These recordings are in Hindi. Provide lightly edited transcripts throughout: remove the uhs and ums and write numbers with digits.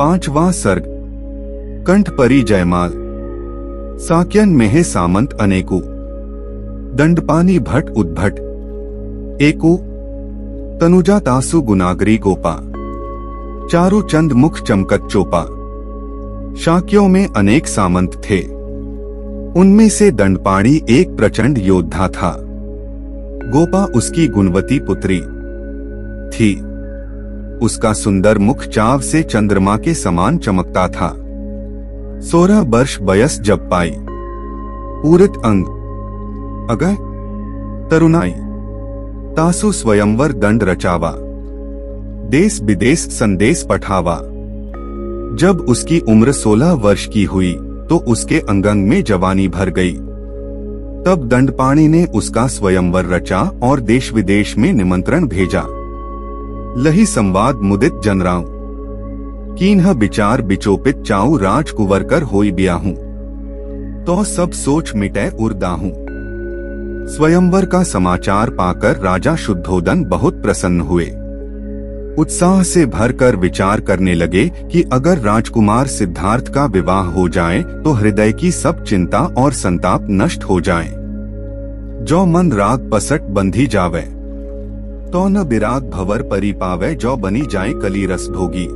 5वां सर्ग। कंठ परी जयमाल। साक्यन मेहे सामंत अनेकु, दंडपानी भट उद्भट एकु, तनुजा तासु गुनागरी गोपा, चारु चंद मुख चमकत चोपा। शाक्यों में अनेक सामंत थे, उनमें से दंडपाणी एक प्रचंड योद्धा था। गोपा उसकी गुणवती पुत्री थी। उसका सुंदर मुख चाव से चंद्रमा के समान चमकता था। 16 वर्ष वयस जब पाई, पूरित अंग अगय तरुणाई, तासु स्वयंवर दंड रचावा, देश विदेश संदेश पठावा। जब उसकी उम्र 16 वर्ष की हुई तो उसके अंगंग में जवानी भर गई। तब दंडपाणी ने उसका स्वयंवर रचा और देश विदेश में निमंत्रण भेजा। लही संवाद मुदित जनराऊ, कीन्ह विचार बिचोपित चाऊ राजकुंवर कर होई ब्याहूं। तो सब सोच मिटे उर्दाहूं। स्वयंवर का समाचार पाकर राजा शुद्धोदन बहुत प्रसन्न हुए। उत्साह से भरकर विचार करने लगे कि अगर राजकुमार सिद्धार्थ का विवाह हो जाए तो हृदय की सब चिंता और संताप नष्ट हो जाए। जो मन राग पसट बंधी जावे, तो न विराग भवर परी पावे। जो बनी जाए कली रस भोगी,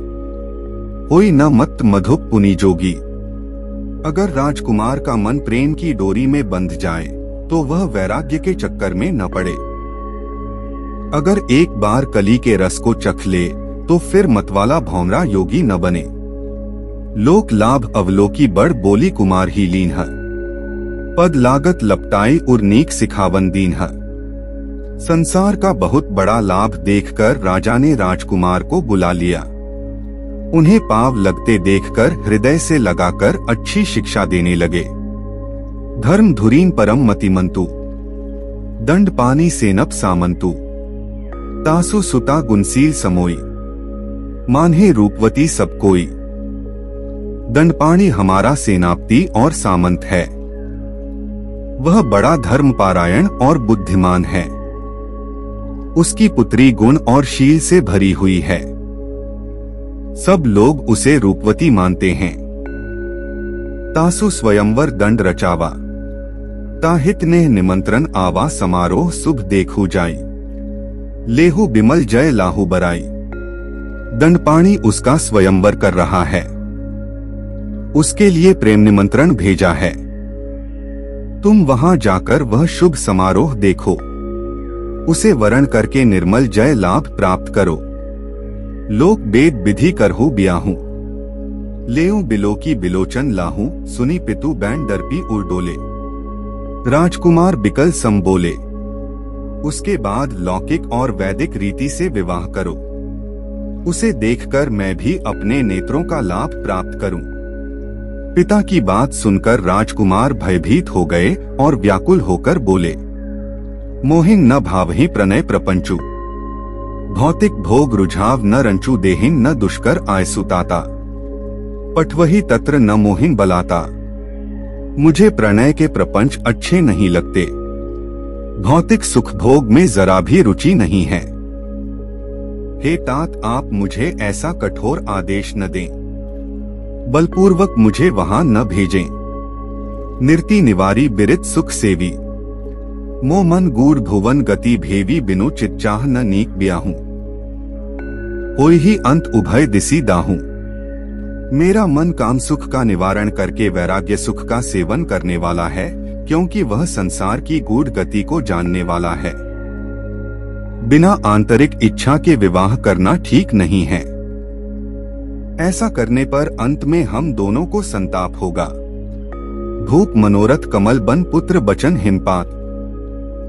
होई न मत मधुप पुनी जोगी। अगर राजकुमार का मन प्रेम की डोरी में बंध जाए तो वह वैराग्य के चक्कर में न पड़े। अगर एक बार कली के रस को चख ले तो फिर मतवाला भौमरा योगी न बने। लोक लाभ अवलोकी बड़ बोली कुमार ही लीन है, पद लागत लपटाई उर नीक सिखावन दीन है। संसार का बहुत बड़ा लाभ देखकर राजा ने राजकुमार को बुला लिया। उन्हें पाव लगते देखकर हृदय से लगाकर अच्छी शिक्षा देने लगे। धर्म धुरीन परम मतिमंतु, दंडपानी सेनप सामंतु। तासु सुता गुणशील समोई, मान्हे रूपवती सब कोई। दंडपाणी हमारा सेनापति और सामंत है। वह बड़ा धर्मपारायण और बुद्धिमान है। उसकी पुत्री गुण और शील से भरी हुई है। सब लोग उसे रूपवती मानते हैं। तासु स्वयंवर दंड रचावा, ताहित ने निमंत्रण आवा। समारोह शुभ देखू जाई, लेहु बिमल जय लाहू बराई। दंडपाणी उसका स्वयंवर कर रहा है। उसके लिए प्रेम निमंत्रण भेजा है। तुम वहां जाकर वह शुभ समारोह देखो। उसे वरण करके निर्मल जय लाभ प्राप्त करो। लोक वेद विधि करहु ब्याहूं, लेऊं बिलो की बिलोचन लाहूं। सुनी पितु बैन डरपी उर्डोले, राजकुमार बिकल सम बोले। उसके बाद लौकिक और वैदिक रीति से विवाह करो। उसे देखकर मैं भी अपने नेत्रों का लाभ प्राप्त करूं। पिता की बात सुनकर राजकुमार भयभीत हो गए और व्याकुल होकर बोले, मोहिन न भावहि प्रणय प्रपंचु। भौतिक भोग रुझाव न रंचु, देहिन न दुष्कर आयसुताता। पठवही तत्र न मोहिन बलाता। मुझे प्रणय के प्रपंच अच्छे नहीं लगते। भौतिक सुख भोग में जरा भी रुचि नहीं है। हे तात, आप मुझे ऐसा कठोर आदेश न दें। बलपूर्वक मुझे वहां न भेजें। निर्ति निवारी बिरित सुख सेवी, मो मन गूढ़ भुवन गति भेवी। बिनु चिच्चाह न नीक ब्याहूं, होई ही अंत उभय दिसी दाहूं। मेरा मन काम सुख का निवारण करके वैराग्य सुख का सेवन करने वाला है, क्योंकि वह संसार की गूढ़ गति को जानने वाला है। बिना आंतरिक इच्छा के विवाह करना ठीक नहीं है। ऐसा करने पर अंत में हम दोनों को संताप होगा। भूप मनोरथ कमल बन पुत्र बचन हिमपात।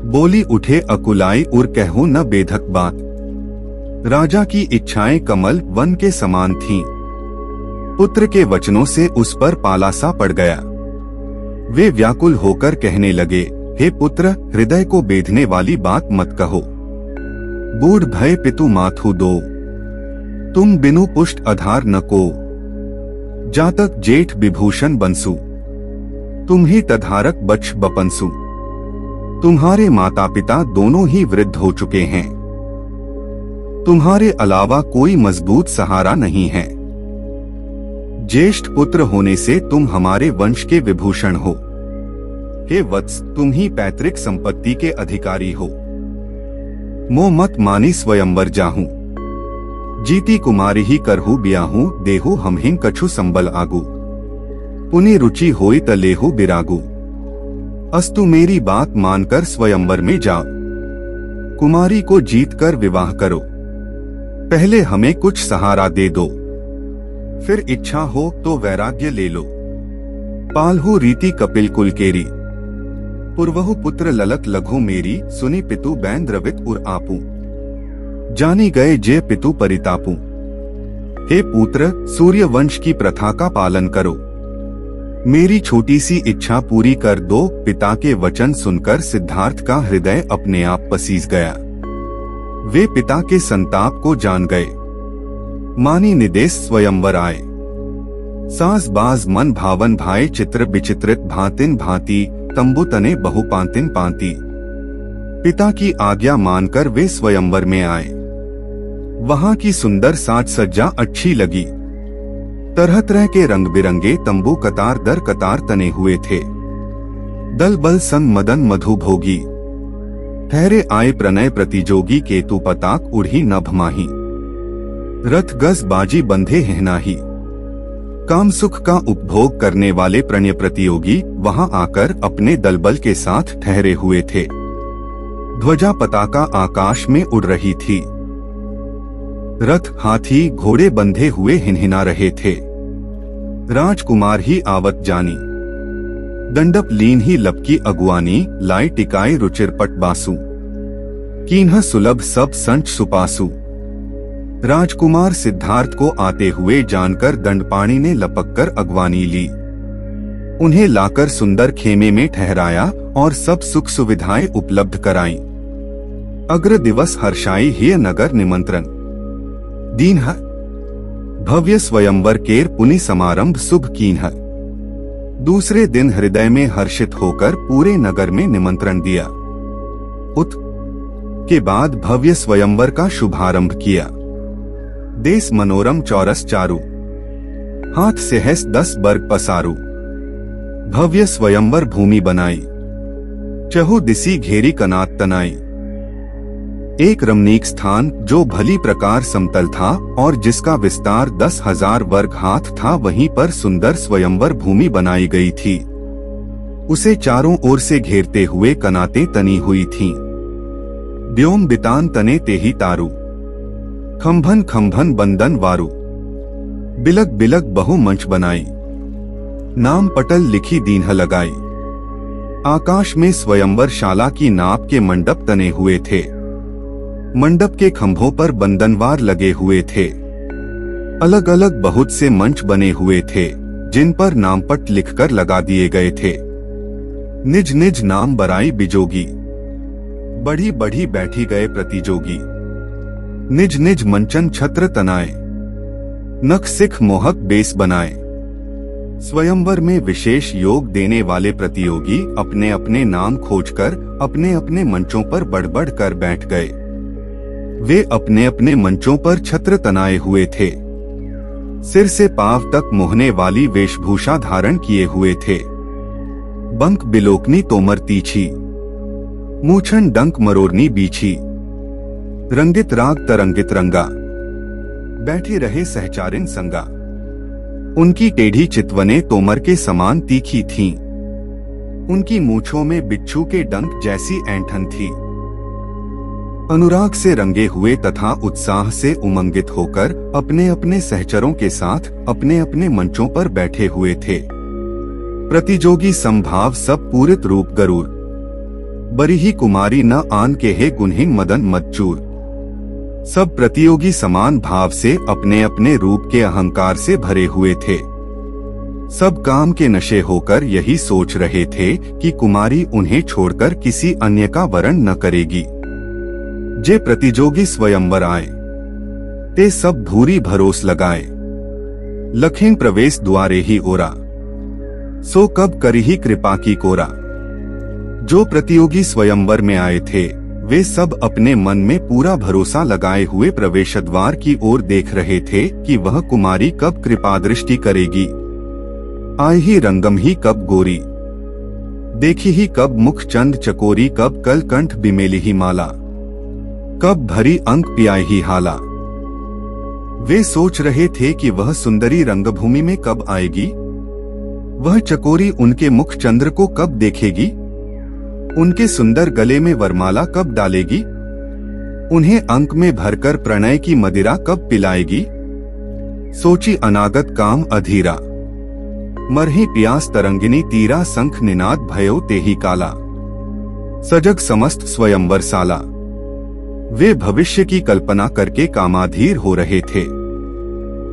बोली उठे अकुलाई उर कहूं न बेधक बात। राजा की इच्छाएं कमल वन के समान थीं। पुत्र के वचनों से उस पर पाला सा पड़ गया। वे व्याकुल होकर कहने लगे, हे पुत्र, हृदय को बेधने वाली बात मत कहो। बूढ़ भय पितु माथु दो, तुम बिनु पुष्ट आधार न को। जातक जेठ विभूषण बंसु, तुम ही तधारक बच्छ बपंसु। तुम्हारे माता पिता दोनों ही वृद्ध हो चुके हैं। तुम्हारे अलावा कोई मजबूत सहारा नहीं है। ज्येष्ठ पुत्र होने से तुम हमारे वंश के विभूषण हो। हे वत्स, तुम ही पैतृक संपत्ति के अधिकारी हो। मोह मत मानी स्वयंवर जाहूं, जीती कुमारी ही करहु ब्याहूं, देहु हमहिन कछु संबल आगू, पुनि रुचि होई तलेहु बिरागू। अस्तु मेरी बात मानकर स्वयंवर में जाओ, कुमारी को जीत कर विवाह करो। पहले हमें कुछ सहारा दे दो, फिर इच्छा हो तो वैराग्य ले लो। पालहु रीति कपिल कुलकेरी, पूर्वहु पुत्र ललक लघु मेरी, सुनी पितु बैन द्रवित उर आपू, जानी गए जे पितु परितापू। हे पुत्र, सूर्य वंश की प्रथा का पालन करो, मेरी छोटी सी इच्छा पूरी कर दो। पिता के वचन सुनकर सिद्धार्थ का हृदय अपने आप पसीज गया। वे पिता के संताप को जान गए। मानी निदेश स्वयंवर आए, सास बाज मन भावन भाए, चित्र विचित्रित भांतिन भांति, तंबु तने बहु पांतिन पांति। पिता की आज्ञा मानकर वे स्वयंवर में आए। वहां की सुंदर साज सज्जा अच्छी लगी। तरह तरह के रंग बिरंगे तंबू कतार दर कतार तने हुए थे। दल बल संग मदन मधु भोगी, ठहरे आए प्रणय प्रतिजोगी, केतु पताक उड़ी नभ माही, रथ गज बाजी बंधे हैनाही। काम सुख का उपभोग करने वाले प्रणय प्रतियोगी वहां आकर अपने दलबल के साथ ठहरे हुए थे। ध्वजा पताका आकाश में उड़ रही थी। रथ हाथी घोड़े बंधे हुए हिनहिना रहे थे। राजकुमार ही आवत जानी, दंडप लीन ही लपकी अगुआनी, लाई टिकाए रुचिरपट बासु, कीन्ह सुलभ सब संच सुपासु। राजकुमार सिद्धार्थ को आते हुए जानकर दंडपाणी ने लपककर अगवानी ली। उन्हें लाकर सुंदर खेमे में ठहराया और सब सुख सुविधाएं उपलब्ध कराईं। अग्र दिवस हर्षाई हिय नगर निमंत्रण, दीन है भव्य स्वयंवर केर पुनि समारंभ शुभ कीन है। दूसरे दिन हृदय में हर्षित होकर पूरे नगर में निमंत्रण दिया। उत के बाद भव्य स्वयंवर का शुभारंभ किया। देश मनोरम चौरस चारु, हाथ सहस 10 वर्ग पसारू। भव्य स्वयंवर भूमि बनाई, चहु दिसी घेरी कनात तनाई। एक रमणीक स्थान जो भली प्रकार समतल था और जिसका विस्तार 10,000 वर्ग हाथ था, वहीं पर सुंदर स्वयंवर भूमि बनाई गई थी। उसे चारों ओर से घेरते हुए कनातें तनी हुई थीं। ब्योम बितान तने तेही तारू, खंभन खंभन बंदन वारू। बिलग बिलग बहु मंच बनाई, नाम पटल लिखी दीन्ह लगाई। आकाश में स्वयंवर शाला की नाप के मंडप तने हुए थे। मंडप के खंभों पर बंदनवार लगे हुए थे। अलग अलग बहुत से मंच बने हुए थे जिन पर नामपट लिखकर लगा दिए गए थे। निज निज नाम बराई बिजोगी, बढ़ी बढ़ी बैठी गए प्रतिजोगी। निज निज मंचन छत्र तनाए, नख सिख मोहक बेस बनाए। स्वयंवर में विशेष योग देने वाले प्रतियोगी अपने अपने नाम खोजकर अपने अपने मंचों पर बढ़ कर बैठ गए। वे अपने अपने मंचों पर छत्र तनाए हुए थे। सिर से पांव तक मोहने वाली वेशभूषा धारण किए हुए थे। बंक बिलोकनी तोमर तीछी, मूछन डंक मरोरनी बीछी। रंगित राग तरंगित रंगा, बैठे रहे सहचारिन संगा। उनकी टेढ़ी चितवने तोमर के समान तीखी थीं। उनकी मूछों में बिच्छू के डंक जैसी ऐंठन थी। अनुराग से रंगे हुए तथा उत्साह से उमंगित होकर अपने अपने सहचरों के साथ अपने अपने मंचों पर बैठे हुए थे। प्रतिजोगी संभाव सब पूरित रूप गरूर, बरी ही कुमारी न आन के हे गुनहीन मदन मदचूर। सब प्रतियोगी समान भाव से अपने अपने रूप के अहंकार से भरे हुए थे। सब काम के नशे होकर यही सोच रहे थे कि कुमारी उन्हें छोड़कर किसी अन्य का वरण न करेगी। जे प्रतिजोगी स्वयंवर आए, ते सब भूरी भरोस लगाए। लखीन प्रवेश द्वारे ही ओरा, सो कब करी ही कृपा की कोरा। जो प्रतियोगी स्वयंवर में आए थे वे सब अपने मन में पूरा भरोसा लगाए हुए प्रवेशद्वार की ओर देख रहे थे कि वह कुमारी कब कृपा दृष्टि करेगी। आए ही रंगम ही कब गोरी, देखी ही कब मुख चंद चकोरी, कब कल कंठ बिमेली ही माला, कब भरी अंक पियाई ही हाला। वे सोच रहे थे कि वह सुंदरी रंगभूमि में कब आएगी, वह चकोरी उनके मुख चंद्र को कब देखेगी, उनके सुंदर गले में वरमाला कब डालेगी, उन्हें अंक में भरकर प्रणय की मदिरा कब पिलाएगी। सोची अनागत काम अधीरा, मरही प्यास तरंगिनी तीरा, शंख निनाद भयो तेही काला, सजग समस्त स्वयंवर साला। वे भविष्य की कल्पना करके कामाधीर हो रहे थे।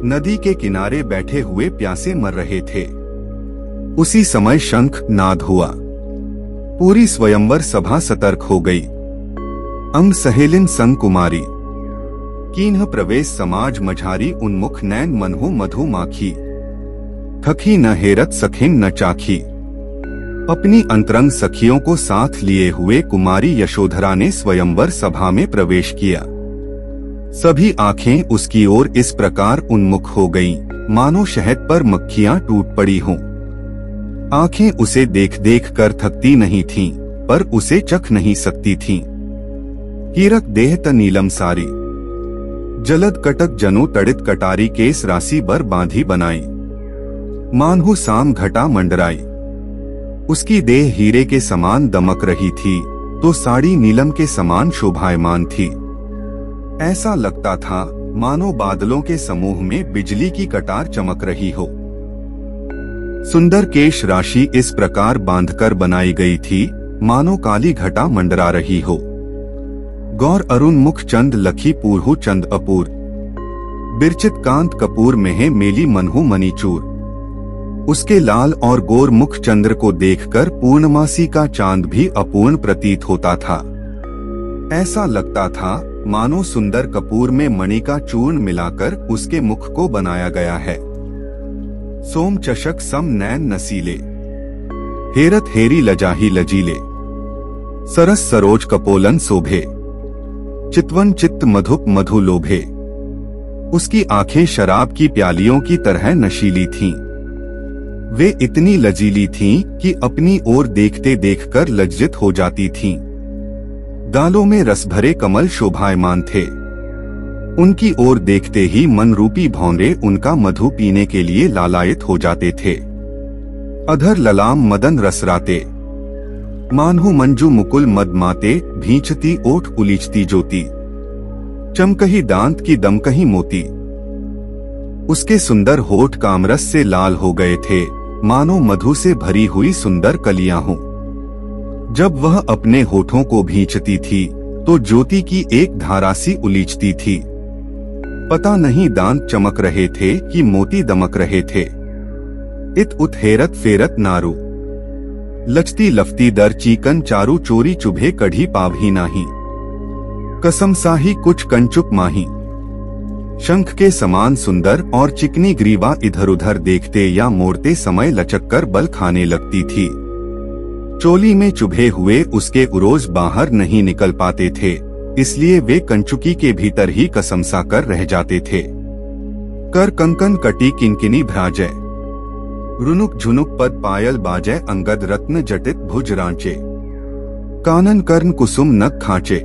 नदी के किनारे बैठे हुए प्यासे मर रहे थे। उसी समय शंख नाद हुआ। पूरी स्वयंवर सभा सतर्क हो गई। अंग सहेलिन संग कुमारी, कीन्ह प्रवेश समाज मझारी, उन्मुख नैन मनहु मधु माखी, थकी न हेरत सखिन न चाखी। अपनी अंतरंग सखियों को साथ लिए हुए कुमारी यशोधरा ने स्वयंवर सभा में प्रवेश किया। सभी आंखें उसकी ओर इस प्रकार उन्मुख हो गईं, मानो शहद पर मक्खियां टूट पड़ी हों। आंखें उसे देख देख कर थकती नहीं थीं, पर उसे चख नहीं सकती थीं। हीरक देह त नीलम सारी, जलद कटक जनु तड़ित कटारी, केस राशि बर बांधी बनाई, मानहु साम घटा मंडराई। उसकी देह हीरे के समान दमक रही थी, तो साड़ी नीलम के समान शोभायमान थी। ऐसा लगता था मानो बादलों के समूह में बिजली की कटार चमक रही हो। सुंदर केश राशि इस प्रकार बांधकर बनाई गई थी, मानो काली घटा मंडरा रही हो। गौर अरुण मुख चंद लखी पूरहु चंद अपूर, बिरचित कांत कपूर मेहे मेली मनहु मनीचूर। उसके लाल और गोर मुख चंद्र को देखकर पूर्णमासी का चांद भी अपूर्ण प्रतीत होता था। ऐसा लगता था मानो सुंदर कपूर में मणि का चूर्ण मिलाकर उसके मुख को बनाया गया है। सोम चषक सम नैन नसीले, हेरत हेरी लजाही लजीले, सरस सरोज कपोलन शोभे, चितवन चित्त मधुप मधु लोभे। उसकी आंखें शराब की प्यालियों की तरह नशीली थीं। वे इतनी लजीली थीं कि अपनी ओर देखते देखकर लज्जित हो जाती थीं। गालों में रस भरे कमल शोभायमान थे। उनकी ओर देखते ही मन रूपी भौंरे उनका मधु पीने के लिए लालायित हो जाते थे। अधर ललाम मदन रसराते, मानहु मंजू मुकुल मदमाते, भींचती ओठ उलीचती ज्योति, चमकही दांत की दमकही मोती। उसके सुंदर होठ कामरस से लाल हो गए थे, मानो मधु से भरी हुई सुंदर कलियां हों। जब वह अपने होठों को भींचती थी तो ज्योति की एक धारा सी उलीचती थी। पता नहीं दांत चमक रहे थे कि मोती दमक रहे थे। इत उत हेरत फेरत नारू, लचती लफती दर चीकन चारू, चोरी चुभे कढ़ी पावही नाही, कसम साही कुछ कंचुक माही। शंख के समान सुंदर और चिकनी ग्रीवा इधर उधर देखते या मोड़ते समय लचककर बल खाने लगती थी। चोली में चुभे हुए उसके उरोज बाहर नहीं निकल पाते थे, इसलिए वे कंचुकी के भीतर ही कसमसा कर रह जाते थे। कर कंकन कटी किंकिनी भ्राजय, रुनुक झुनुक पद पायल बाजय, अंगद रत्न जटित भुज रांचे, कानन कर्ण कुसुम नख खांचे।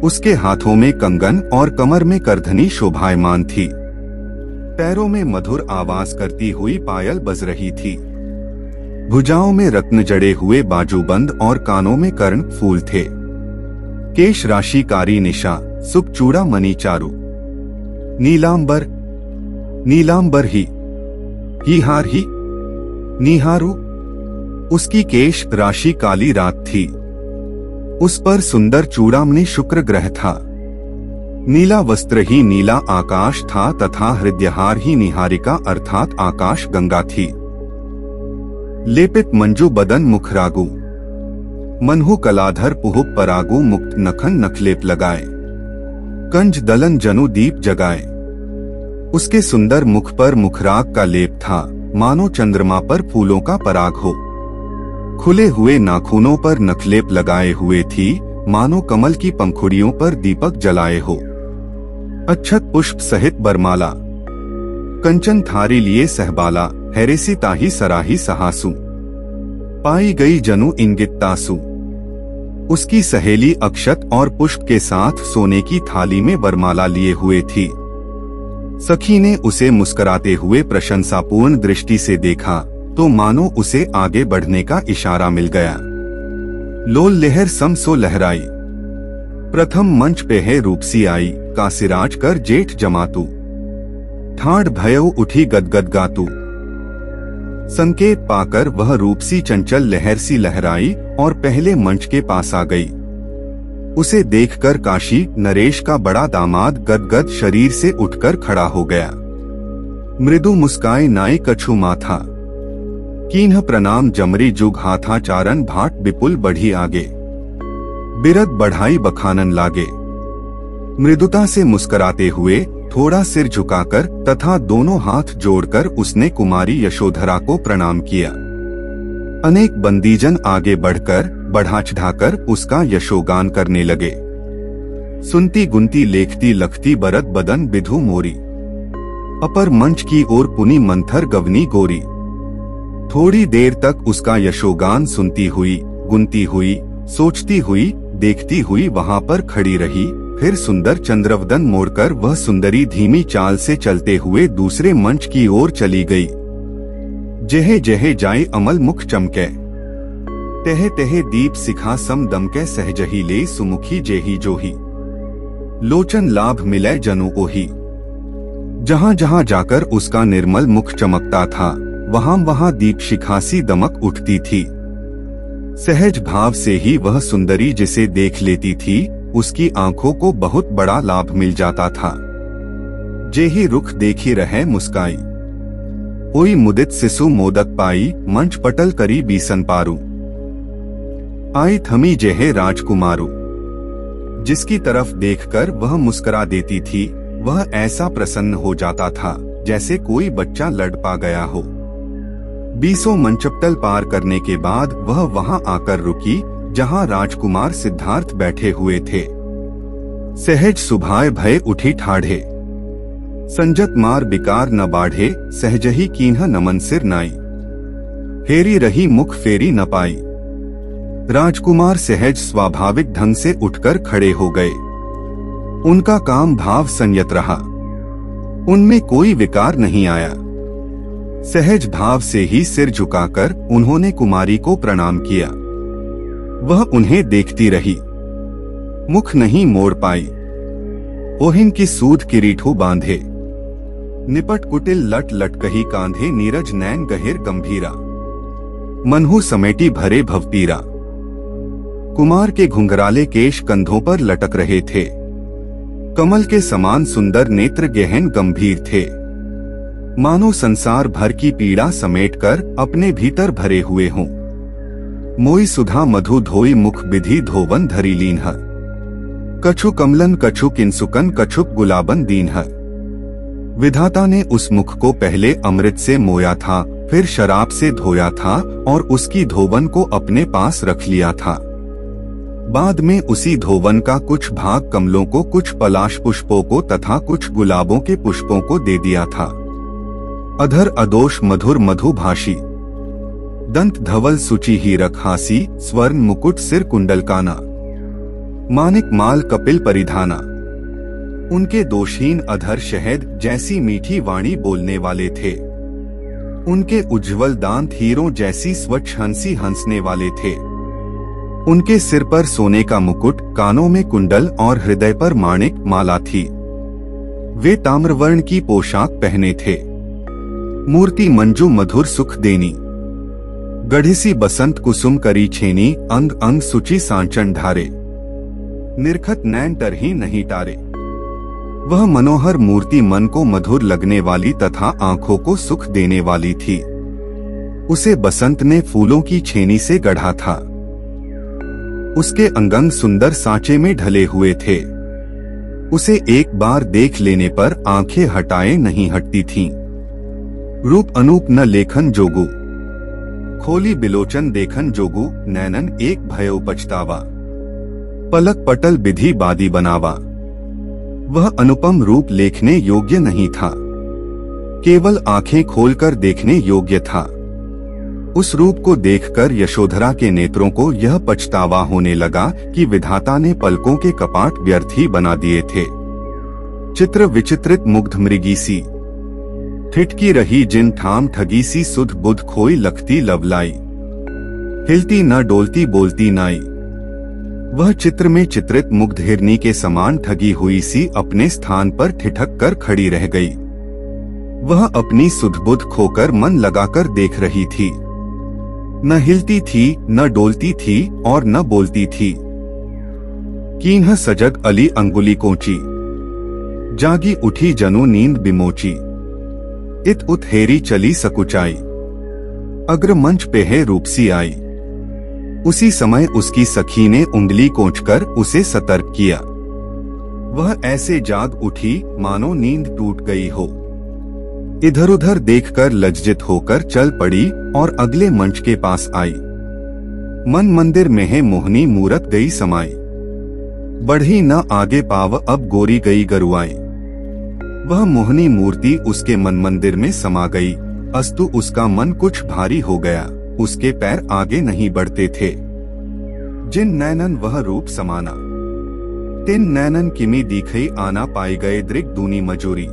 उसके हाथों में कंगन और कमर में करधनी शोभायमान थी। पैरों में मधुर आवाज करती हुई पायल बज रही थी। भुजाओं में रत्न जड़े हुए बाजूबंद और कानों में कर्ण फूल थे। केश राशि कारी निशा, सुख चूड़ा मणि चारू, नीलांबर नीलांबर ही हार ही निहारू। उसकी केश राशि काली रात थी। उस पर सुंदर चूड़ामणि शुक्र ग्रह था। नीला वस्त्र ही नीला आकाश था तथा हृदयहार ही निहारिका अर्थात आकाश गंगा थी। लेपित मंजू बदन मुखरागु, मनहु कलाधर पुहुप परागु, मुक्त नखन नखलेप लगाए, कंज दलन जनु दीप जगाए। उसके सुंदर मुख पर मुखराग का लेप था, मानो चंद्रमा पर फूलों का पराग हो। खुले हुए नाखूनों पर नखलेप लगाए हुए थी, मानो कमल की पंखुड़ियों पर दीपक जलाए हो। अच्छत पुष्प सहित बरमाला, कंचन थारी लिए सहबाला, हैरेसी ताही सराही सहासु, पाई गई जनु इंगितासु। उसकी सहेली अक्षत और पुष्प के साथ सोने की थाली में वरमाला लिए हुए थी। सखी ने उसे मुस्कुराते हुए प्रशंसापूर्ण दृष्टि से देखा तो मानो उसे आगे बढ़ने का इशारा मिल गया। लोल लहर समसो लहराई, प्रथम मंच पे है रूपसी आई, कासिराज कर जेठ जमातू, ठाड़ भयउ उठी गदगद गातू। संकेत पाकर वह रूपसी चंचल लहर सी लहराई और पहले मंच के पास आ गई। उसे देखकर काशी नरेश का बड़ा दामाद गदगद शरीर से उठकर खड़ा हो गया। मृदु मुस्काए नाई कछु माथा, कीन्ह प्रणाम जमरी जुग हाथा, चारण भाट विपुल बढ़ी आगे, बिरद बढ़ाई बखानन लागे। मृदुता से मुस्कुराते हुए थोड़ा सिर झुकाकर तथा दोनों हाथ जोड़कर उसने कुमारी यशोधरा को प्रणाम किया। अनेक बंदीजन आगे बढ़कर बढ़ा चढ़ाकर उसका यशोगान करने लगे। सुनती गुनती लेखती लखती बरत बदन बिधु मोरी, अपर मंच की ओर पुनी मंथर गवनी गोरी। थोड़ी देर तक उसका यशोगान सुनती हुई, गुनती हुई, सोचती हुई, देखती हुई वहां पर खड़ी रही। फिर सुंदर चंद्रवदन मोड़कर वह सुंदरी धीमी चाल से चलते हुए दूसरे मंच की ओर चली गई। जेहे जेहे जाए अमल मुख चमके, तेहे तेहे दीप सिखा सम दमके, सहजही ले सुमुखी जेही जोही, लोचन लाभ मिले जनु ओही। जहां जहां जाकर उसका निर्मल मुख चमकता था वहां वहां दीप शिखासी दमक उठती थी। सहज भाव से ही वह सुंदरी जिसे देख लेती थी उसकी आंखों को बहुत बड़ा लाभ मिल जाता था। जेही रुख देखी रहे मुस्काई, ओई मुदित सिसु मोदक पाई, मंच पटल करी बीसन पारू, आई थमी जेहे राजकुमारू। जिसकी तरफ देखकर वह मुस्कुरा देती थी वह ऐसा प्रसन्न हो जाता था जैसे कोई बच्चा लड़ पा गया हो। 20 मंचपटल पार करने के बाद वह वहां आकर रुकी जहां राजकुमार सिद्धार्थ बैठे हुए थे। सहज सुभाय भय उठी ठाढ़े, संजत मार बिकार न बाढ़े, सहजही कीन्ह नमन सिर नाई, फेरी रही मुख फेरी न पाई। राजकुमार सहज स्वाभाविक ढंग से उठकर खड़े हो गए। उनका काम भाव संयत रहा, उनमें कोई विकार नहीं आया। सहज भाव से ही सिर झुकाकर उन्होंने कुमारी को प्रणाम किया। वह उन्हें देखती रही, मुख नहीं मोड़ पाई। ओहिन की सूद किरीठू बांधे, निपट कुटिल लट लटकही कांधे, नीरज नैन गहिर गंभीरा, मनहु समेटी भरे भवपीरा। कुमार के घुंघराले केश कंधों पर लटक रहे थे। कमल के समान सुंदर नेत्र गहन गंभीर थे, मानो संसार भर की पीड़ा समेटकर अपने भीतर भरे हुए हों। मोई सुधा मधु धोई मुख विधि धोवन धरी लीन्ह, कछु कमलन कछु किंसुकन कछुक गुलाबन दीन्ह। विधाता ने उस मुख को पहले अमृत से मोया था, फिर शराब से धोया था और उसकी धोवन को अपने पास रख लिया था। बाद में उसी धोवन का कुछ भाग कमलों को, कुछ पलाश पुष्पों को तथा कुछ गुलाबों के पुष्पों को दे दिया था। अधर अदोष मधुर मधुभाषी, दंत धवल सुचि हीरक हासी, स्वर्ण मुकुट सिर कुंडल काना, मानिक माल कपिल परिधाना। उनके दोषहीन अधर शहद जैसी मीठी वाणी बोलने वाले थे। उनके उज्जवल दांत हीरों जैसी स्वच्छ हंसी हंसने वाले थे। उनके सिर पर सोने का मुकुट, कानों में कुंडल और हृदय पर माणिक माला थी। वे ताम्रवर्ण की पोशाक पहने थे। मूर्ति मंजू मधुर सुख देनी, गढ़िसी बसंत कुसुम करी छेनी, अंग अंग सुचि सांचन ढारे, निरखत नैन तरही नहीं टारे। वह मनोहर मूर्ति मन को मधुर लगने वाली तथा आंखों को सुख देने वाली थी। उसे बसंत ने फूलों की छेनी से गढ़ा था। उसके अंगंग सुंदर सांचे में ढले हुए थे। उसे एक बार देख लेने पर आंखें हटाए नहीं हटती थीं। रूप अनूप न लेखन जोगू, खोली बिलोचन देखन जोगू, नैनन एक भयो पछतावा। पलक पटल विधि बादी बनावा। वह अनुपम रूप लेखने योग्य नहीं था, केवल आंखें खोलकर देखने योग्य था। उस रूप को देखकर यशोधरा के नेत्रों को यह पछतावा होने लगा कि विधाता ने पलकों के कपाट व्यर्थ ही बना दिए थे। चित्र विचित्रित मुग्ध मृगी सी, ठिठकी रही जिन ठाम ठगी सी, सुध बुध खोई लखती लवलाई, हिलती न डोलती बोलती नाई। वह चित्र में चित्रित मुग्ध हिरनी के समान ठगी हुई सी अपने स्थान पर ठिठक कर खड़ी रह गई। वह अपनी सुध बुध खोकर मन लगाकर देख रही थी, न हिलती थी, न डोलती थी और न बोलती थी। कीन्ह सजग अली अंगुली कोची, जागी उठी जनु नींद बिमोची, इत उत हेरी चली सकुचाई, अग्र मंच पे है रूपसी आई। उसी समय उसकी सखी ने उंगली कोंचकर उसे सतर्क किया। वह ऐसे जाग उठी मानो नींद टूट गई हो। इधर उधर देखकर लज्जित होकर चल पड़ी और अगले मंच के पास आई। मन मंदिर में है मोहनी मूरत गई समाई, बढ़ी न आगे पाव अब गोरी गई गरुआई। वह मोहनी मूर्ति उसके मन मंदिर में समा गई, अस्तु उसका मन कुछ भारी हो गया, उसके पैर आगे नहीं बढ़ते थे। जिन नैनन वह रूप समाना, तिन नैनन किमी दिखई आना, पाई गए दृग दूनी मजूरी,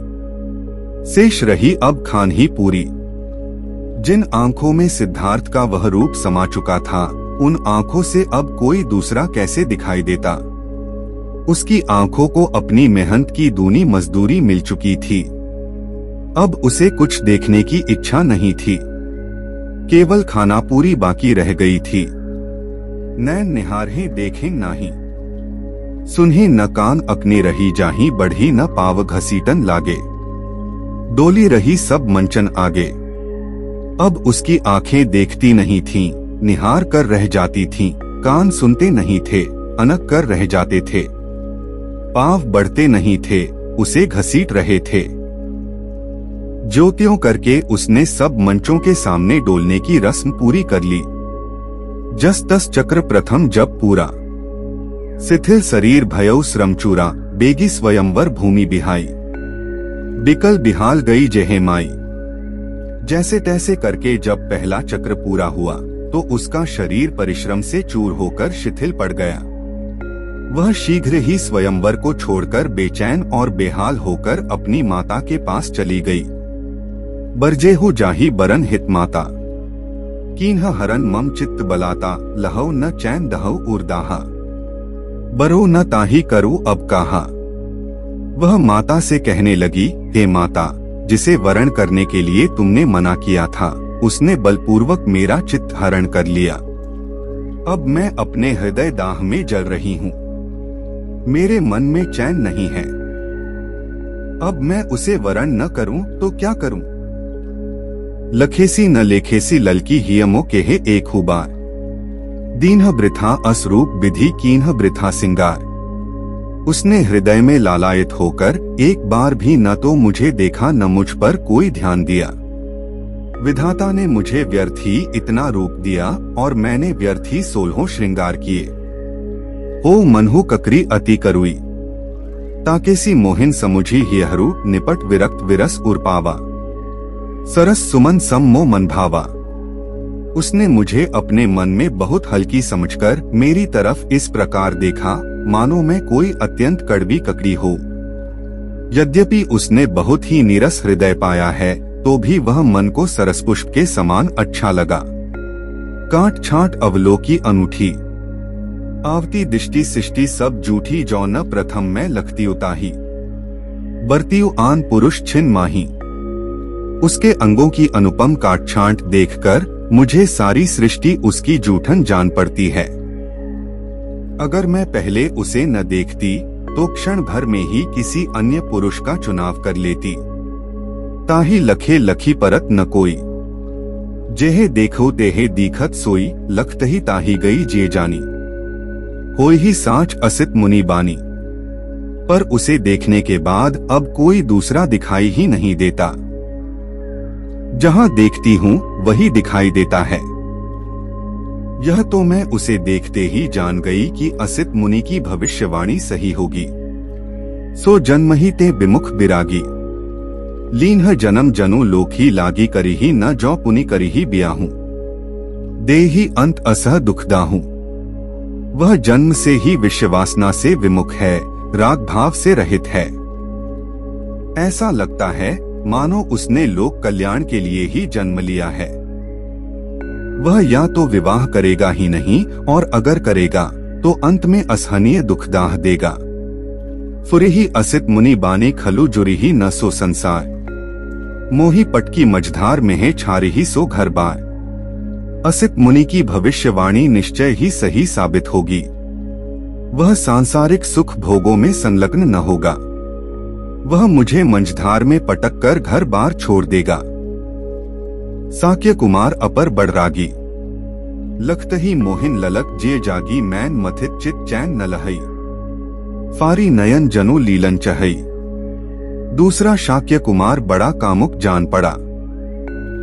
शेष रही अब खान ही पूरी। जिन आंखों में सिद्धार्थ का वह रूप समा चुका था, उन आंखों से अब कोई दूसरा कैसे दिखाई देता। उसकी आंखों को अपनी मेहनत की दूनी मजदूरी मिल चुकी थी। अब उसे कुछ देखने की इच्छा नहीं थी, केवल खाना पूरी बाकी रह गई थी। नैन निहारें देखें नाही, सुनहि न कान अकने रही जाही, बढ़ी न पाव घसीटन लागे, डोली रही सब मंचन आगे। अब उसकी आंखें देखती नहीं थीं, निहार कर रह जाती थीं, कान सुनते नहीं थे, अनक कर रह जाते थे, पांव बढ़ते नहीं थे, उसे घसीट रहे थे। ज्योतियों करके उसने सब मंचों के सामने डोलने की रस्म पूरी कर ली। जस तस चक्र प्रथम जब पूरा, शिथिल शरीर भयउ श्रमचूरा, बेगी स्वयंवर भूमि बिहाई, बिकल बिहाल गई जेहे माई। जैसे तैसे करके जब पहला चक्र पूरा हुआ तो उसका शरीर परिश्रम से चूर होकर शिथिल पड़ गया। वह शीघ्र ही स्वयंवर को छोड़कर बेचैन और बेहाल होकर अपनी माता के पास चली गई। बरजेहु जाही बरन हित माता, कीन्ह हरन मम चित्त बलाता, लहौ न चैन दहौ उर्दाहा, बरो न ताही करू अब कहा। वह माता से कहने लगी, हे माता, जिसे वरण करने के लिए तुमने मना किया था, उसने बलपूर्वक मेरा चित्त हरण कर लिया। अब मैं अपने हृदय दाह में जल रही हूँ, मेरे मन में चैन नहीं है। अब मैं उसे वरण न करूं तो क्या करूं? लखेसी न लेखेसी ललकी हियमो केहे एक हुबार, दीन्ह वृथा असरूप विधि कीन्ह वृथा सिंगार। उसने हृदय में लालायित होकर एक बार भी न तो मुझे देखा न मुझ पर कोई ध्यान दिया। विधाता ने मुझे व्यर्थ ही इतना रूप दिया और मैंने व्यर्थ ही 16 श्रृंगार किए। ओ मनहु ककरी अति करुई, ताकेसी मोहिन समुझी हियहरू, निपट विरक्त विरस उर्पावा, सरस सुमन सम मो मन भावा। उसने मुझे अपने मन में बहुत हल्की समझकर मेरी तरफ इस प्रकार देखा मानो मैं कोई अत्यंत कड़वी ककड़ी हो। यद्यपि उसने बहुत ही नीरस हृदय पाया है तो भी वह मन को सरस पुष्प के समान अच्छा लगा। काट छाट अवलोकी अनूठी, आवती दिष्टि सिष्टि सब जूठी, जौ न प्रथम में लखती उताही, बरतियु आन पुरुष छिन माही। उसके अंगों की अनुपम काट छांट देखकर मुझे सारी सृष्टि उसकी जूठन जान पड़ती है। अगर मैं पहले उसे न देखती तो क्षण भर में ही किसी अन्य पुरुष का चुनाव कर लेती। ताही लखे लखी परत न कोई, जेहे देखो तेहे दीखत सोई, लखतही ताही गई जे जानी, होई ही साच असित मुनि बानी। पर उसे देखने के बाद अब कोई दूसरा दिखाई ही नहीं देता। जहां देखती हूँ वही दिखाई देता है। यह तो मैं उसे देखते ही जान गई कि असित मुनि की भविष्यवाणी सही होगी। सो जन्म ही ते विमुख बिरागी, लीन्ह जन्म जनु लोकी लागी करी ही न जो पुनि करी ही ब्याहूं, दे ही अंत असह दुखदाहूं। वह जन्म से ही विषयवासना से विमुख है, राग भाव से रहित है। ऐसा लगता है मानो उसने लोक कल्याण के लिए ही जन्म लिया है। वह या तो विवाह करेगा ही नहीं, और अगर करेगा तो अंत में असहनीय दुखदाह देगा। फुरिही असित मुनि बाने खलु जुरी ही न सो संसार, मोही पटकी मझधार में है छारी ही सो घर बार। असित मुनि की भविष्यवाणी निश्चय ही सही साबित होगी। वह सांसारिक सुख भोगों में संलग्न न होगा। वह मुझे मंझधार में पटक कर घर बार छोड़ देगा। साक्य कुमार अपर बड़रागी, लखत ही मोहिन ललक जे जागी मैन मथित चित चैन न लहई, फारी नयन जनु लीलन चहई। दूसरा शाक्य कुमार बड़ा कामुक जान पड़ा।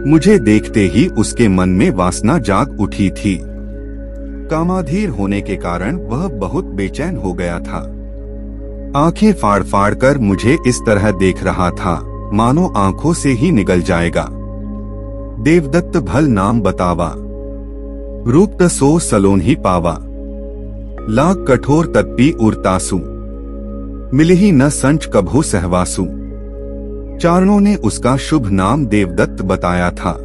मुझे देखते ही उसके मन में वासना जाग उठी थी। कामाधीर होने के कारण वह बहुत बेचैन हो गया था। आंखें फाड़ फाड़ कर मुझे इस तरह देख रहा था मानो आंखों से ही निगल जाएगा। देवदत्त भल नाम बतावा, रूप तसो सलोन ही पावा, लाग कठोर तत्पी उरतासु, मिलही न संच कभू सहवासु। चारणों ने उसका शुभ नाम देवदत्त बताया था।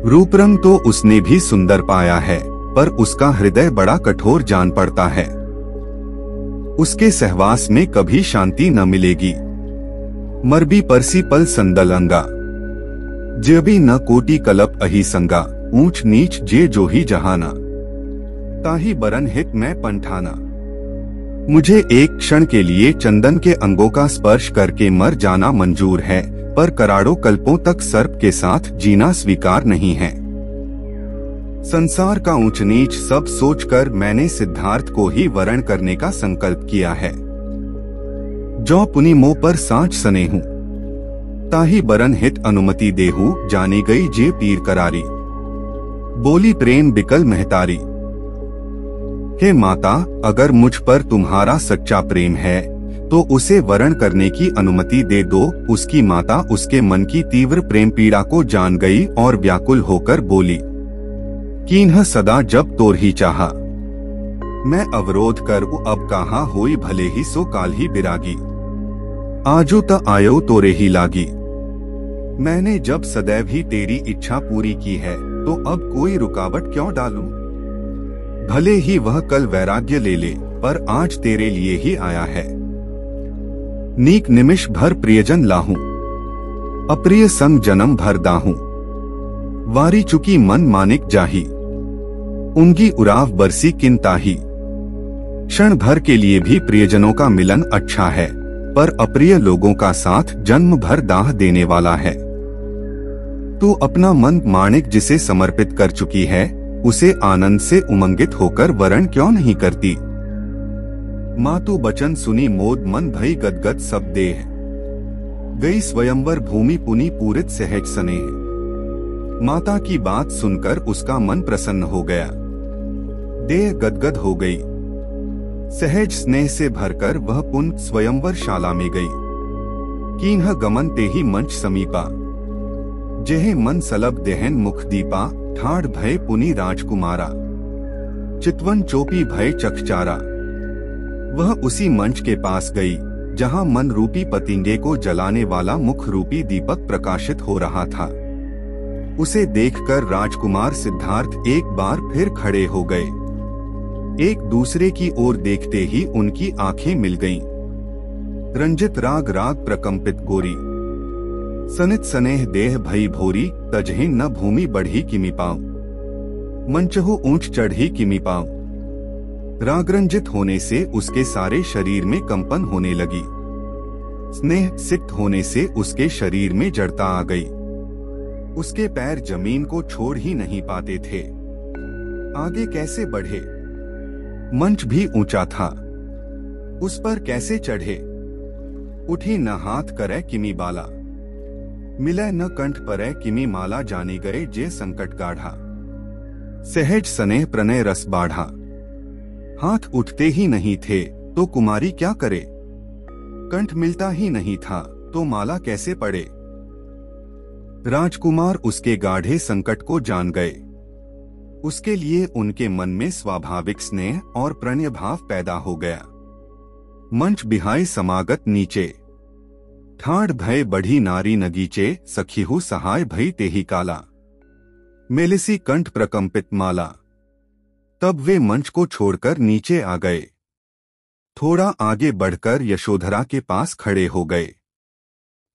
रूपरंग तो उसने भी सुंदर पाया है, पर उसका हृदय बड़ा कठोर जान पड़ता है। उसके सहवास में कभी शांति न मिलेगी। मरबी परसी पल संदल अंगा, जबी न कोटि कलप अही संगा, ऊंच नीच जे जो ही जहाना, ताही बरन हित मैं पंठाना। मुझे एक क्षण के लिए चंदन के अंगों का स्पर्श करके मर जाना मंजूर है, पर कराड़ों कल्पों तक सर्प के साथ जीना स्वीकार नहीं है। संसार का ऊंच नीच सब सोचकर मैंने सिद्धार्थ को ही वरण करने का संकल्प किया है। जो पुनि मोह पर सांच सने हूँ, ताही बरन हित अनुमति देहू, जानी गई जे पीर करारी, बोली प्रेम बिकल महतारी। हे माता, अगर मुझ पर तुम्हारा सच्चा प्रेम है तो उसे वरण करने की अनुमति दे दो। उसकी माता उसके मन की तीव्र प्रेम पीड़ा को जान गई और व्याकुल होकर बोली, कीन्ह सदा जब तोर ही चाहा, मैं अवरोध कर अब कहाँ होई भले ही सो काल ही बिरागी, आजो त आयो तोरे ही लागी। मैंने जब सदैव ही तेरी इच्छा पूरी की है तो अब कोई रुकावट क्यों डालूं? भले ही वह कल वैराग्य ले ले, पर आज तेरे लिए ही आया है। नीक निमिष भर प्रियजन लाहूं, अप्रिय संग जन्म भर दाहूं, वारी चुकी मन मानिक जाही, उनकी उराव बरसी किन ताही। क्षण भर के लिए भी प्रियजनों का मिलन अच्छा है, पर अप्रिय लोगों का साथ जन्म भर दाह देने वाला है। तू अपना मन माणिक जिसे समर्पित कर चुकी है, उसे आनंद से उमंगित होकर वरण क्यों नहीं करती? मातु बचन सुनी मोद मन भई गदगद सब देह, गई स्वयंवर भूमि पुनि पूरित सहज स्नेह। माता की बात सुनकर उसका मन प्रसन्न हो गया, देह गदगद हो गई। सहज स्नेह से भरकर वह पुन स्वयंवर शाला में गई। कीन्ह गमन ते ही मंच समीपा, जेहे मन सलब देहन मुख दीपा, ठाड़ भय पुनि राजकुमारा, चितवन चोपी भय चखचारा। वह उसी मंच के पास गई जहां मन रूपी पतिंगे को जलाने वाला मुख रूपी दीपक प्रकाशित हो रहा था। उसे देखकर राजकुमार सिद्धार्थ एक बार फिर खड़े हो गए। एक दूसरे की ओर देखते ही उनकी आंखें मिल गईं। रंजित राग राग प्रकंपित गोरी, सनित स्नेह देह भई भोरी, तजहि न भूमि बढ़ी किमि पाऊं, मंचहु ऊंच चढ़ी किमि पाऊं। रागरंजित होने से उसके सारे शरीर में कंपन होने लगी। स्नेह सिक्त होने से उसके शरीर में जड़ता आ गई। उसके पैर जमीन को छोड़ ही नहीं पाते थे। आगे कैसे बढ़े? मंच भी ऊंचा था, उस पर कैसे चढ़े? उठी न हाथ करे किमि बाला, मिले न कंठ परे किमि माला, जाने गए जे संकट गाढ़ा। सहज स्नेह प्रणय रस बाढ़ा। हाथ उठते ही नहीं थे तो कुमारी क्या करे, कंठ मिलता ही नहीं था तो माला कैसे पड़े। राजकुमार उसके गाढ़े संकट को जान गए। उसके लिए उनके मन में स्वाभाविक स्नेह और प्रणय भाव पैदा हो गया। मंच बिहाई समागत नीचे, ठाड़ भय बढ़ी नारी नगीचे, सखीहु सहाय भई तेहि काला, मेलिसी कंठ प्रकंपित माला। तब वे मंच को छोड़कर नीचे आ गए। थोड़ा आगे बढ़कर यशोधरा के पास खड़े हो गए।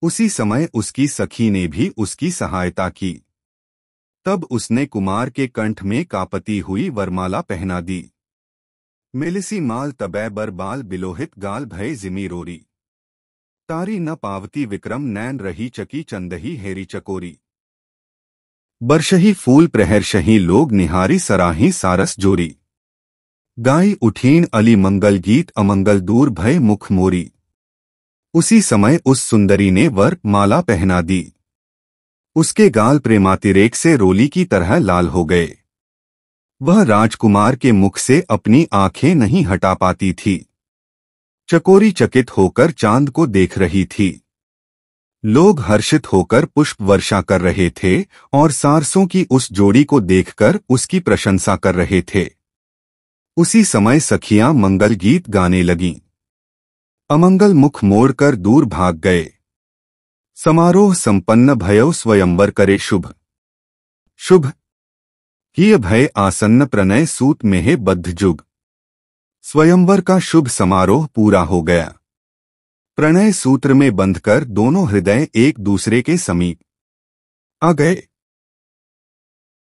उसी समय उसकी सखी ने भी उसकी सहायता की। तब उसने कुमार के कंठ में कापती हुई वरमाला पहना दी। मेलिसी माल तबै बर बाल बिलोहित गाल भय जिमी रोरी, तारी न पावती विक्रम नैन रही चकी चंदही हेरी चकोरी। बरशही फूल प्रहरशही लोग निहारी सराही सारस जोरी, गाई उठीन अली मंगल गीत अमंगल दूर भय मुख मोरी। उसी समय उस सुंदरी ने वर माला पहना दी। उसके गाल प्रेमातिरेक से रोली की तरह लाल हो गए। वह राजकुमार के मुख से अपनी आंखें नहीं हटा पाती थी। चकोरी चकित होकर चांद को देख रही थी। लोग हर्षित होकर पुष्प वर्षा कर रहे थे और सारसों की उस जोड़ी को देखकर उसकी प्रशंसा कर रहे थे। उसी समय सखियां मंगल गीत गाने लगीं। अमंगल मुख मोड़कर दूर भाग गए। समारोह संपन्न भयो स्वयंवर करे शुभ, शुभ ही भय आसन्न प्रणय सूत में बद्ध जुग। स्वयंवर का शुभ समारोह पूरा हो गया। प्रणय सूत्र में बंधकर दोनों हृदय एक दूसरे के समीप आ गए।